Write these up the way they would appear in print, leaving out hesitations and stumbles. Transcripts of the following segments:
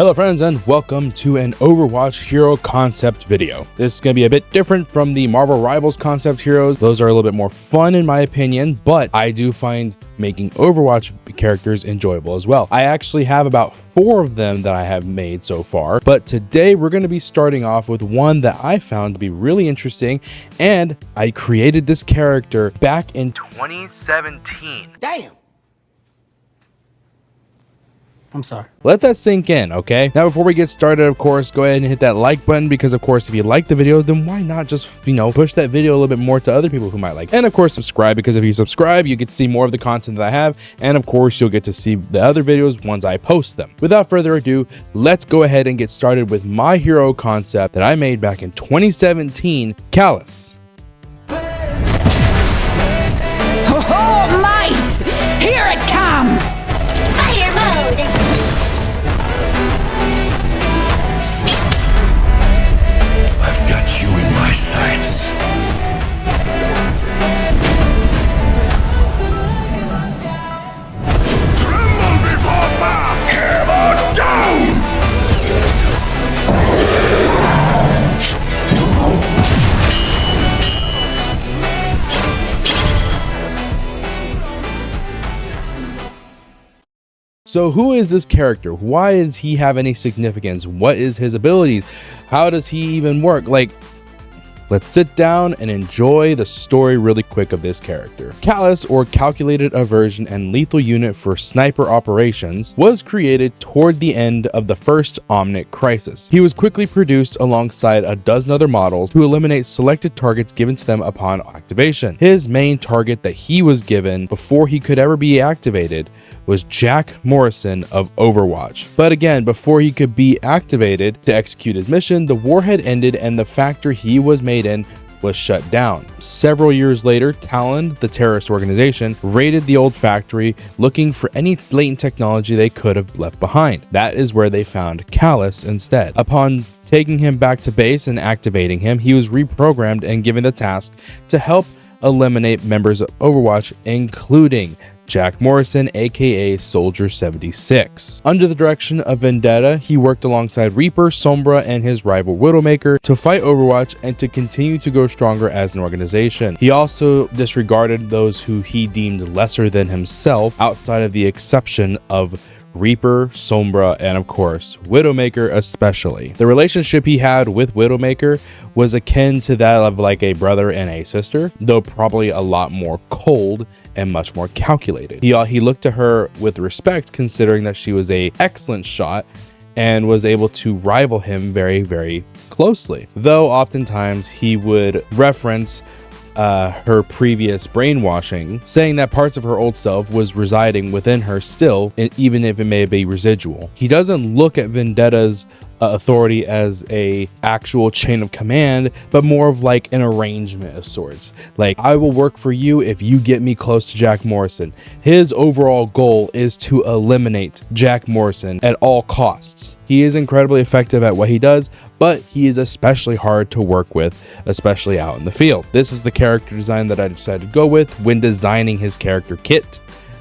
Hello friends, and welcome to an Overwatch hero concept video. This is going to be a bit different from the Marvel Rivals concept heroes. Those are a little bit more fun in my opinion, but I do find making Overwatch characters enjoyable as well. I actually have about 4 of them that I have made so far, but today we're going to be starting off with one that I found to be really interesting, and I created this character back in 2017. Damn! I'm sorry. Let that sink in, okay? Now, before we get started, of course, go ahead and hit that like button because, of course, if you like the video, then why not just, push that video a little bit more to other people who might like it. And, of course, subscribe, because if you subscribe, you get to see more of the content that I have. And, of course, you'll get to see the other videos once I post them. Without further ado, let's go ahead and get started with my hero concept that I made back in 2017, Callus. Oh, might! Here it comes! Fire mode! I've got you in my sights. Tremble before wrath! Hammer down! So who is this character? Why does he have any significance? What is his abilities? How does he even work? Let's sit down and enjoy the story really quick of this character. Callus, or Calculated Aversion and Lethal Unit for Sniper Operations, was created toward the end of the first Omnic Crisis. He was quickly produced alongside a dozen other models to eliminate selected targets given to them upon activation. His main target that he was given before he could ever be activated was Jack Morrison of Overwatch. But again, before he could be activated to execute his mission, the war had ended and the factory he was made in was shut down. Several years later, Talon, the terrorist organization, raided the old factory looking for any latent technology they could have left behind. That is where they found Callus instead. Upon taking him back to base and activating him, he was reprogrammed and given the task to help eliminate members of Overwatch, including Jack Morrison, aka Soldier 76. Under the direction of Vendetta, he worked alongside Reaper, Sombra, and his rival Widowmaker to fight Overwatch and to continue to grow stronger as an organization. He also disregarded those who he deemed lesser than himself, outside of the exception of Reaper, Sombra, and of course Widowmaker especially. The relationship he had with Widowmaker was akin to that of like a brother and a sister, though probably a lot more cold and much more calculated. He looked to her with respect, considering that she was an excellent shot and was able to rival him very, very closely. Though oftentimes he would reference her previous brainwashing, saying that parts of her old self was residing within her still, even if it may be residual. He doesn't look at Vendetta's authority as a actual chain of command, but more of like an arrangement of sorts. Like, I will work for you if you get me close to Jack Morrison. His overall goal is to eliminate Jack Morrison at all costs. He is incredibly effective at what he does, but he is especially hard to work with, especially out in the field. This is the character design that I decided to go with when designing his character kit.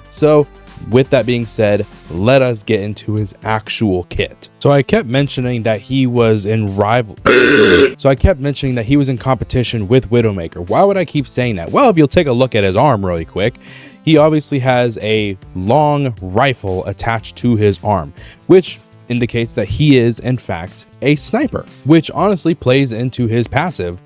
So with that being said, let us get into his actual kit. So I kept mentioning that he was in competition with Widowmaker. Why would I keep saying that? Well, if you'll take a look at his arm really quick, he obviously has a long rifle attached to his arm, which indicates that he is in fact a sniper, which honestly plays into his passive,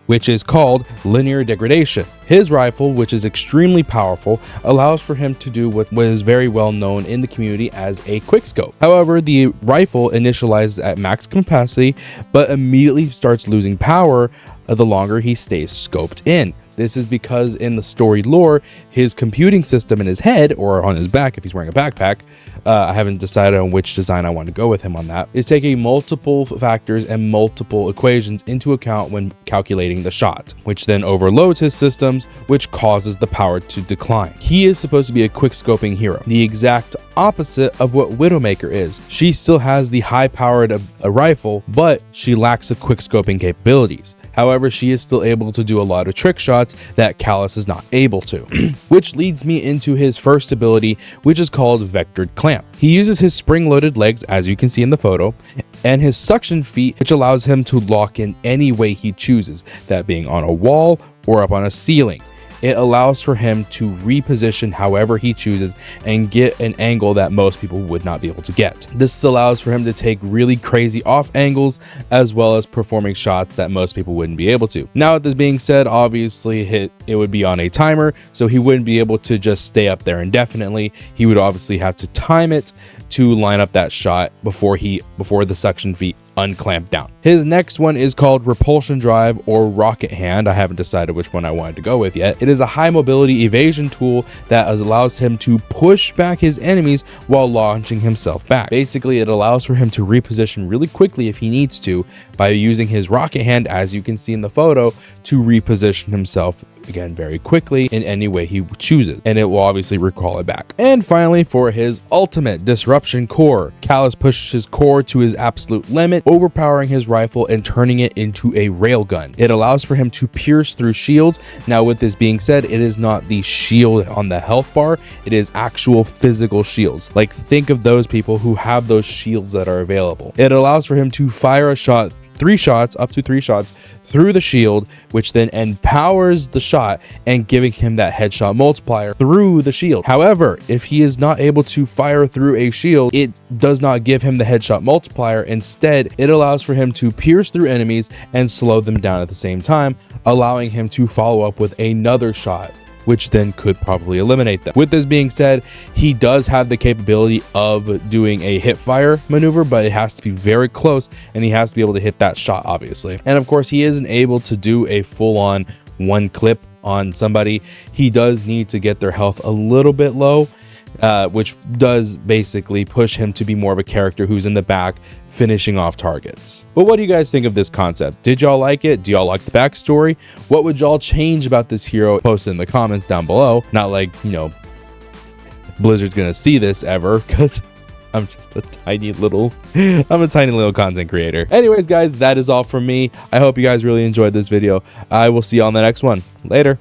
which is called linear degradation. His rifle, which is extremely powerful, allows for him to do what is very well known in the community as a quickscope. However, the rifle initializes at max capacity, but immediately starts losing power the longer he stays scoped in. This is because in the story lore, his computing system in his head, or on his back if he's wearing a backpack, I haven't decided on which design I want to go with him on that, is taking multiple factors and multiple equations into account when calculating the shot, which then overloads his systems, which causes the power to decline. He is supposed to be a quickscoping hero, the exact opposite of what Widowmaker is. She still has the high-powered rifle, but she lacks the quickscoping capabilities. However, she is still able to do a lot of trick shots that Callus is not able to. Which leads me into his first ability, which is called Vectored Clamp. He uses his spring-loaded legs, as you can see in the photo, and his suction feet, which allows him to lock in any way he chooses, that being on a wall or up on a ceiling. It allows for him to reposition however he chooses and get an angle that most people would not be able to get. This allows for him to take really crazy off angles as well as performing shots that most people wouldn't be able to. Now, with this being said, obviously it would be on a timer, so he wouldn't be able to just stay up there indefinitely. He would obviously have to time it to line up that shot before the suction feet unclamp down. His next one is called Repulsion Drive or Rocket Hand. I haven't decided which one I wanted to go with yet. It is a high mobility evasion tool that allows him to push back his enemies while launching himself back. Basically, it allows for him to reposition really quickly if he needs to by using his rocket hand, as you can see in the photo, to reposition himself again very quickly in any way he chooses, and it will obviously recall it back. And finally, for his ultimate Disruption Core, Callus pushes his core to his absolute limit, overpowering his rifle and turning it into a railgun. It allows for him to pierce through shields. Now, with this being said, it is not the shield on the health bar, it is actual physical shields. Like, think of those people who have those shields that are available. It allows for him to fire a shot, up to three shots through the shield, which then empowers the shot and giving him that headshot multiplier through the shield. However, if he is not able to fire through a shield, it does not give him the headshot multiplier. Instead, it allows for him to pierce through enemies and slow them down at the same time, allowing him to follow up with another shot, which then could probably eliminate them. With this being said, he does have the capability of doing a hip fire maneuver, but it has to be very close and he has to be able to hit that shot, obviously. And of course, he isn't able to do a full-on one clip on somebody. He does need to get their health a little bit low, which does basically push him to be more of a character who's in the back finishing off targets. But what do you guys think of this concept? Did y'all like it? Do y'all like the backstory? What would y'all change about this hero? Post it in the comments down below. Not like, you know, Blizzard's gonna see this ever, because I'm just a tiny little content creator. Anyways, guys, that is all from me. I hope you guys really enjoyed this video. I will see you on the next one. Later.